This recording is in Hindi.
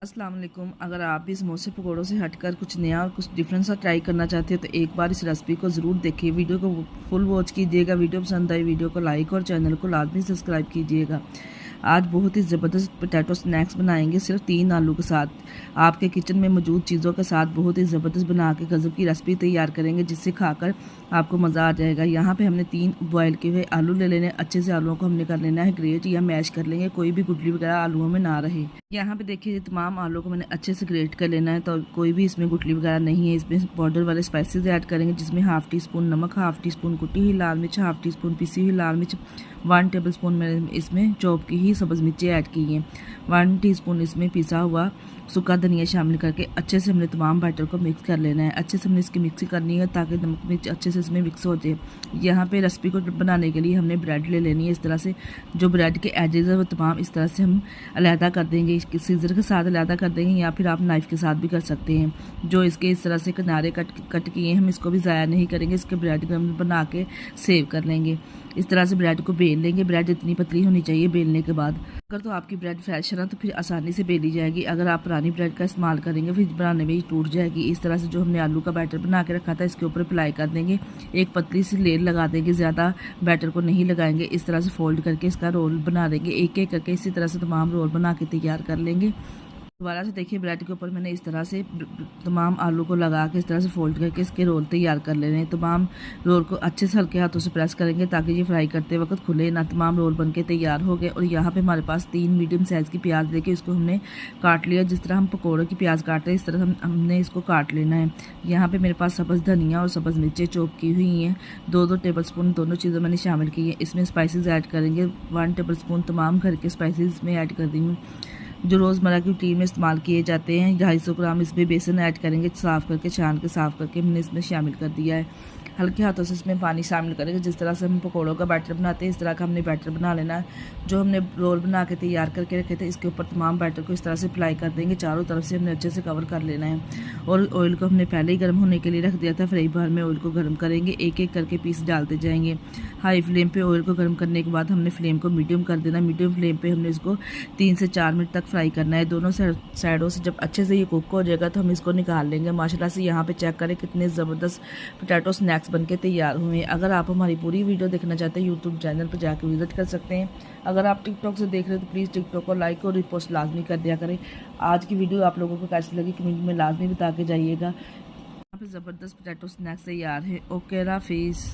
अस्सलाम वालेकुम। अगर आप भी समोसे पकौड़ों से हटकर कुछ नया और कुछ डिफरेंट सा ट्राई करना चाहते हो तो एक बार इस रेसिपी को ज़रूर देखिए। वीडियो को फुल वॉच कीजिएगा। वीडियो पसंद आई वीडियो को लाइक और चैनल को लाजमी सब्सक्राइब कीजिएगा। आज बहुत ही ज़बरदस्त पोटैटो स्नैक्स बनाएंगे सिर्फ 3 आलू के साथ। आपके किचन में मौजूद चीज़ों के साथ बहुत ही ज़बरदस्त बना के गज़ब की रेसिपी तैयार करेंगे जिससे खाकर आपको मज़ा आ जाएगा। यहाँ पे हमने 3 बॉयल किए हुए आलू ले लेने। अच्छे से आलूओं को हमने कर लेना है ग्रेट या मैश कर लेंगे, कोई भी गुठली वगैरह आलूओं में ना रहे। यहाँ पे देखिए तमाम आलू को मैंने अच्छे से ग्रेट कर लेना है, तो कोई भी इसमें गुठली वगैरह नहीं है। इसमें पाउडर वाले स्पाइसेस ऐड करेंगे जिसमें हाफ़ टी स्पून नमक, हाफ़ टी स्पून कुटी हुई लाल मिर्च, हाफ़ टी स्पून पिसी हुई लाल मिर्च, 1 टेबल स्पून मैंने इसमें चॉप की ही सब्ज़ मिर्चें ऐड की हैं, 1 टीस्पून इसमें पिसा हुआ सूखा धनिया शामिल करके अच्छे से हमने तमाम बैटर को मिक्स कर लेना है। अच्छे से हमने इसकी मिक्सिंग करनी है ताकि नमक मिर्च अच्छे से इसमें मिक्स हो जाए। यहाँ पे रेसिपी को बनाने के लिए हमने ब्रेड ले लेनी है। इस तरह से जो ब्रेड के एजेस है वो तमाम इस तरह से हम अलहदा कर देंगे, इसके सीजर के साथ अलहदा कर देंगे या फिर आप नाइफ़ के साथ भी कर सकते हैं। जो इसके इस तरह से किनारे कट किए हम इसको भी ज़ाया नहीं करेंगे। इसके ब्रेड को हम बना के सेव कर लेंगे। इस तरह से ब्रेड को बेल लेंगे। ब्रेड इतनी पतली होनी चाहिए बेलने के बाद। अगर तो आपकी ब्रेड फ्रेश है ना तो फिर आसानी से बेली जाएगी। अगर आप पुरानी ब्रेड का इस्तेमाल करेंगे फिर बनाने में ही टूट जाएगी। इस तरह से जो हमने आलू का बैटर बना के रखा था इसके ऊपर अप्लाई कर देंगे। एक पतली सी लेयर लगा देंगे, ज़्यादा बैटर को नहीं लगाएंगे। इस तरह से फोल्ड करके इसका रोल बना देंगे। एक एक करके इसी तरह से तमाम रोल बना के तैयार कर लेंगे। दोबारा से देखिए ब्रेड के ऊपर मैंने इस तरह से तमाम आलू को लगा के इस तरह से फोल्ड करके इसके रोल तैयार कर लेने हैं। तमाम रोल को अच्छे से हल्के हाथों से प्रेस करेंगे ताकि ये फ्राई करते वक्त खुले ना। तमाम रोल बनके तैयार हो गए। और यहाँ पे हमारे पास 3 मीडियम साइज़ की प्याज लेके इसको हमने काट लिया। जिस तरह हम पकौड़ों की प्याज काटते हैं इस तरह हमने इसको काट लेना है। यहाँ पर मेरे पास सब्ज़ धनिया और सब्ज़ मिर्चें चॉप की हुई हैं। 2-2 टेबल स्पून दोनों चीज़ें मैंने शामिल की हैं। इसमें स्पाइसेस ऐड करेंगे। 1 टेबल स्पून तमाम घर के स्पाइसेस इसमें ऐड कर दी हूँ जो रोज़मर्रा की रूटीन में इस्तेमाल किए जाते हैं। 250 ग्राम इसमें बेसन ऐड करेंगे, साफ़ करके छान के साफ़ करके हमने इसमें शामिल कर दिया है। हल्के हाथों से इसमें पानी शामिल करेंगे। जिस तरह से हम पकौड़ों का बैटर बनाते हैं इस तरह का हमने बैटर बना लेना है। जो हमने रोल बना के तैयार करके रखे थे इसके ऊपर तमाम बैटर को इस तरह से अप्लाई कर देंगे। चारों तरफ से हमने अच्छे से कवर कर लेना है। और ऑयल को हमने पहले ही गर्म होने के लिए रख दिया था। फ्राई पैन में ऑयल को गर्म करेंगे, एक एक करके पीस डालते जाएंगे। हाई फ्लेम पे ऑयल को गर्म करने के बाद हमने फ्लेम को मीडियम कर देना। मीडियम फ्लेम पे हमने इसको 3 से 4 मिनट तक फ्राई करना है। दोनों साइडों से जब अच्छे से ये कुक हो जाएगा तो हम इसको निकाल लेंगे। माशाल्लाह से यहाँ पे चेक करें कितने ज़बरदस्त पोटैटो स्नैक्स बनके तैयार हुए हैं। अगर आप हमारी पूरी वीडियो देखना चाहते हैं यूट्यूब चैनल पर जाकर विजिट कर सकते हैं। अगर आप टिकटॉक से देख रहे हैं तो प्लीज़ टिकटॉक को लाइक और रिपोस्ट लाजमी कर दिया करें। आज की वीडियो आप लोगों को कैसी लगी कमेंट में लाजमी बता के जाइएगा। यहाँ पे ज़बरदस्त पोटैटो स्नैक्स तैयार है। ओके हाफिज़।